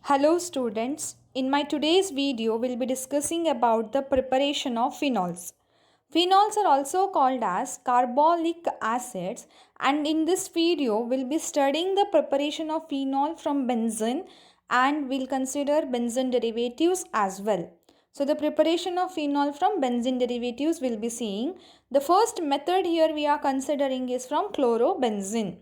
Hello students, in my today's video we'll be discussing about the preparation of phenols. Phenols are also called as carbolic acids, and in this video we'll be studying the preparation of phenol from benzene and we'll consider benzene derivatives as well. So the preparation of phenol from benzene derivatives we'll be seeing. The first method here we are considering is from chlorobenzene.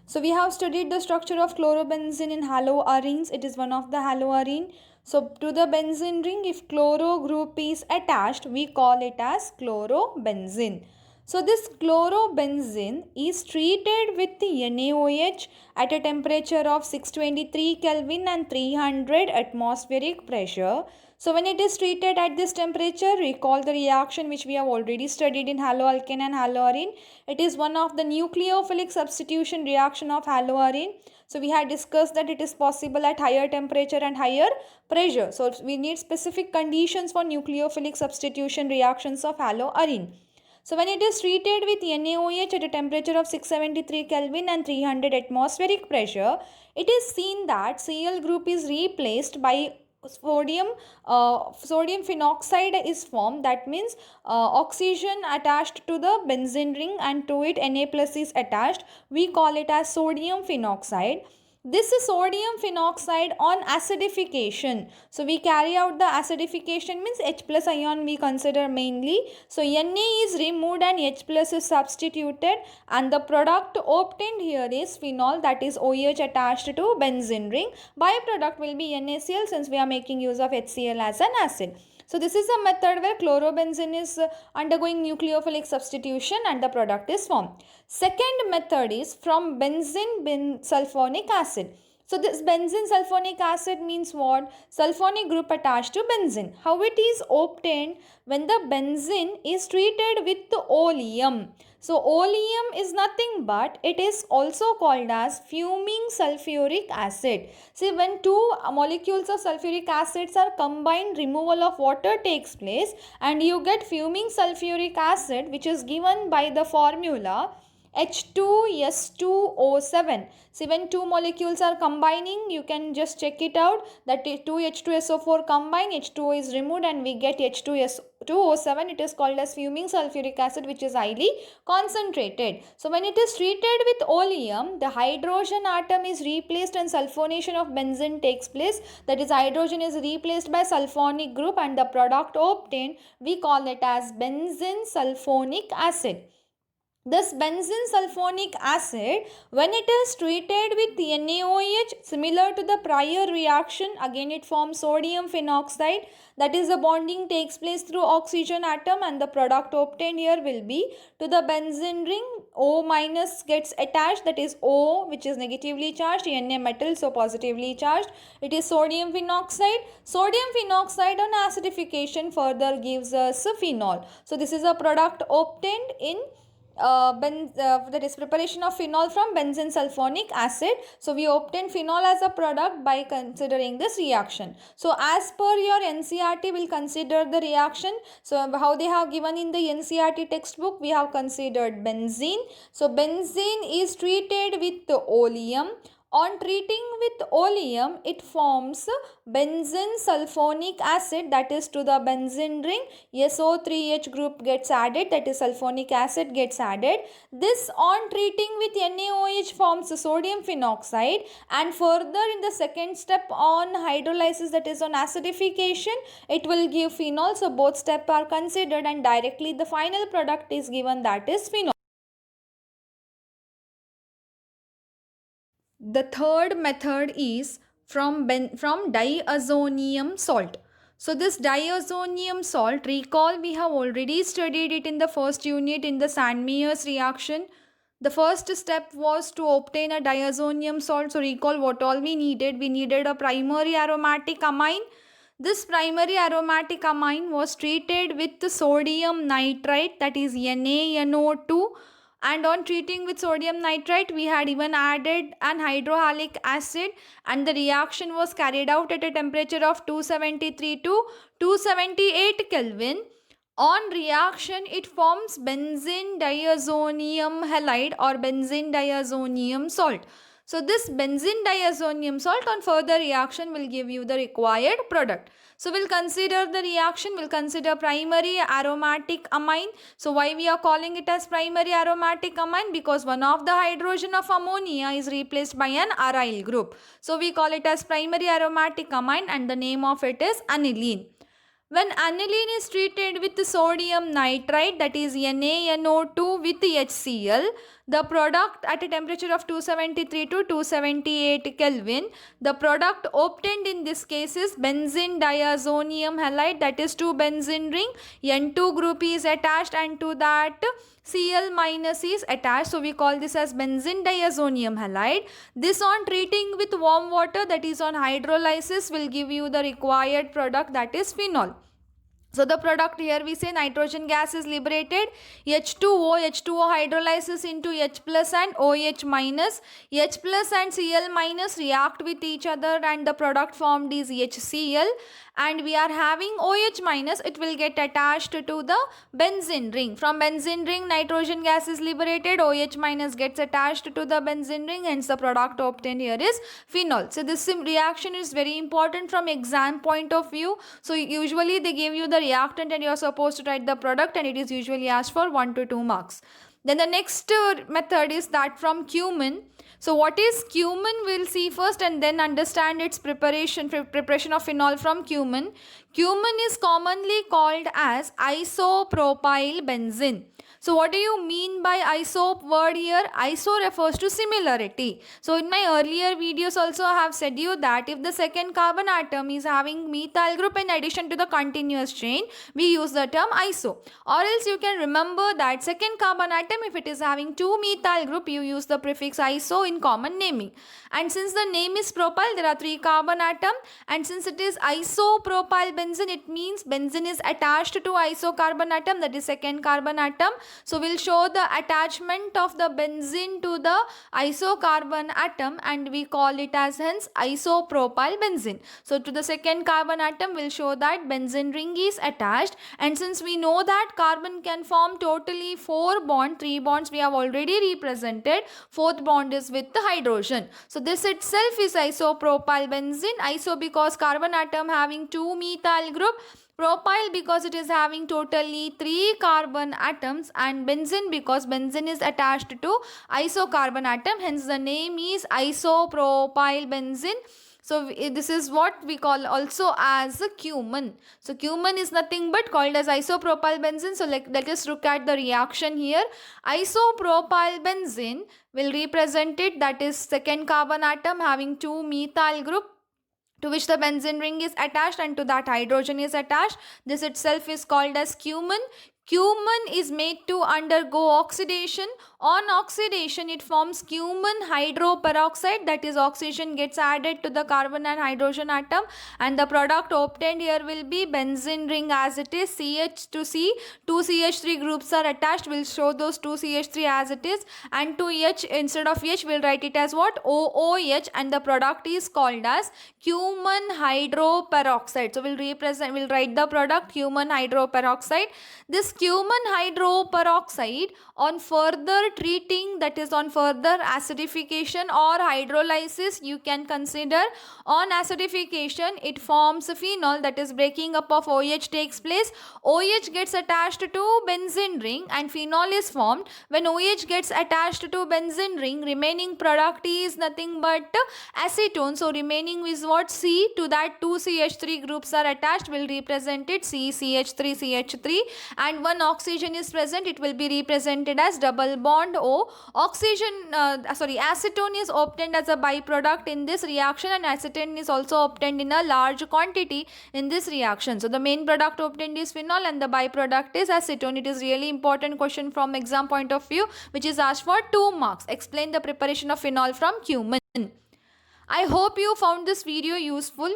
So we have studied the structure of chlorobenzene in haloarenes. It is one of the haloarene. So to the benzene ring, if chloro group is attached, we call it as chlorobenzene. So this chlorobenzene is treated with the NaOH at a temperature of 623 Kelvin and 300 atmospheric pressure. So when it is treated at this temperature, recall the reaction which we have already studied in haloalkane and haloarene. It is one of the nucleophilic substitution reaction of haloarene. So we had discussed that it is possible at higher temperature and higher pressure. So we need specific conditions for nucleophilic substitution reactions of haloarene. So when it is treated with NaOH at a temperature of 673 Kelvin and 300 atmospheric pressure, it is seen that Cl group is replaced by sodium phenoxide is formed. That means oxygen attached to the benzene ring and to it Na plus is attached. We call it as sodium phenoxide. This is sodium phenoxide on acidification. So we carry out the acidification, means H plus ion we consider mainly. So Na is removed and H plus is substituted, and the product obtained here is phenol, that is OH attached to benzene ring. Byproduct will be NaCl since we are making use of HCl as an acid. So this is a method where chlorobenzene is undergoing nucleophilic substitution and the product is formed. Second method is from benzene sulfonic acid. So this benzene sulfonic acid means what? Sulfonic group attached to benzene. How it is obtained? When the benzene is treated with oleum. So oleum is nothing but it is also called as fuming sulfuric acid. See, when two molecules of sulfuric acids are combined, removal of water takes place and you get fuming sulfuric acid, which is given by the formula H2S2O7. See, when two molecules are combining, you can just check it out that 2H2SO4 combine, H2O is removed and we get H2S2O7. It is called as fuming sulfuric acid, which is highly concentrated. So when it is treated with oleum, the hydrogen atom is replaced and sulfonation of benzene takes place. That is, hydrogen is replaced by sulfonic group and the product obtained, we call it as benzene sulfonic acid. This benzene sulfonic acid, when it is treated with NaOH, similar to the prior reaction, again it forms sodium phenoxide. That is, the bonding takes place through oxygen atom and the product obtained here will be to the benzene ring. O minus gets attached, that is O, which is negatively charged, Na metal, so positively charged. It is sodium phenoxide. Sodium phenoxide on acidification further gives us phenol. So this is a product obtained in that is preparation of phenol from benzene sulfonic acid. So we obtain phenol as a product by considering this reaction. So as per your NCERT, will consider the reaction. So how they have given in the NCERT textbook, we have considered benzene. So benzene is treated with the oleum. On treating with oleum, it forms benzene sulfonic acid, that is to the benzene ring. SO3H group gets added, that is sulfonic acid gets added. This on treating with NaOH forms sodium phenoxide, and further in the second step on hydrolysis, that is on acidification, it will give phenol. So both steps are considered and directly the final product is given, that is phenol. The third method is from diazonium salt. So this diazonium salt, recall we have already studied it in the first unit in the Sandmeyer's reaction. The first step was to obtain a diazonium salt. So recall what all we needed. We needed a primary aromatic amine. This primary aromatic amine was treated with sodium nitrite, that is NaNO2, and on treating with sodium nitrite we had even added an hydrohalic acid and the reaction was carried out at a temperature of 273 to 278 Kelvin. On reaction it forms benzene diazonium halide or benzene diazonium salt. So this benzene diazonium salt on further reaction will give you the required product. So we'll consider the reaction, we'll consider primary aromatic amine. So why we are calling it as primary aromatic amine? Because one of the hydrogen of ammonia is replaced by an aryl group. So we call it as primary aromatic amine and the name of it is aniline. When aniline is treated with sodium nitrite, that is NaNO2 with HCl, the product at a temperature of 273 to 278 Kelvin, the product obtained in this case is benzene diazonium halide, that is 2-benzene ring, N2 group is attached and to that Cl minus is attached. So we call this as benzene diazonium halide. This on treating with warm water, that is on hydrolysis, will give you the required product, that is phenol. So the product here we say nitrogen gas is liberated, H2O hydrolysis into H plus and OH minus. H plus and Cl minus react with each other and the product formed is HCl, and we are having OH minus, it will get attached to the benzene ring. From benzene ring nitrogen gas is liberated, OH minus gets attached to the benzene ring, hence the product obtained here is phenol. So this reaction is very important from exam point of view. So usually they give you the reactant and you are supposed to write the product, and it is usually asked for 1 to 2 marks. Then the next method is that from cumin. So what is cumin? We'll see first and then understand its preparation of phenol from cumin. Cumin is commonly called as isopropyl benzene. So what do you mean by iso word here? Iso refers to similarity. So in my earlier videos also I have said you that if the second carbon atom is having methyl group in addition to the continuous chain, we use the term iso. Or else you can remember that second carbon atom, if it is having 2 methyl group, you use the prefix iso in common naming. And since the name is propyl, there are 3 carbon atom, and since it is isopropyl benzene, it means benzene is attached to isocarbon atom, that is second carbon atom. So we'll show the attachment of the benzene to the isocarbon atom and we call it as hence isopropyl benzene. So to the second carbon atom we'll show that benzene ring is attached, and since we know that carbon can form totally 4 bonds, 3 bonds we have already represented, 4th bond is with the hydrogen. So this itself is isopropyl benzene. Iso because carbon atom having 2 methyl group, propyl because it is having totally 3 carbon atoms, and benzene because benzene is attached to isocarbon atom, hence the name is isopropyl benzene. So this is what we call also as cumin. So cumin is nothing but called as isopropyl benzene. So let us look at the reaction here. Isopropyl benzene will represent it, that is second carbon atom having 2 methyl group to which the benzene ring is attached and to that hydrogen is attached. This itself is called as cumin. Cumin is made to undergo oxidation. On oxidation, it forms cumin hydroperoxide, that is oxygen gets added to the carbon and hydrogen atom, and the product obtained here will be benzene ring as it is, CH to C, 2 CH3 groups are attached, we'll show those 2 CH3 as it is, and to H instead of H we'll write it as what? OOH, and the product is called as cumin hydroperoxide. So we'll write the product cumin hydroperoxide. This cumin hydroperoxide on further treating, that is on further acidification or hydrolysis, you can consider on acidification it forms phenol, that is breaking up of OH takes place. OH gets attached to benzene ring and phenol is formed. When OH gets attached to benzene ring, remaining product is nothing but acetone. So remaining is what? C, to that 2 CH3 groups are attached, will represent it CCH3CH3, and one oxygen is present, it will be represented as double bond O. Acetone is obtained as a byproduct in this reaction, and acetone is also obtained in a large quantity in this reaction. So the main product obtained is phenol and the byproduct is acetone. It is really important question from exam point of view which is asked for 2 marks. Explain the preparation of phenol from cumin. I hope you found this video useful.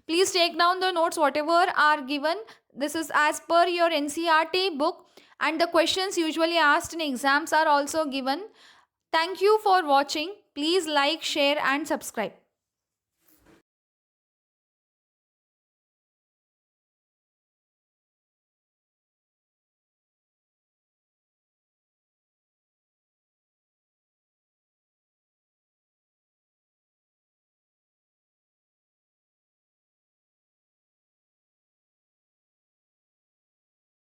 Please take down the notes whatever are given. This is as per your NCERT book, and the questions usually asked in exams are also given. Thank you for watching. Please like, share and subscribe.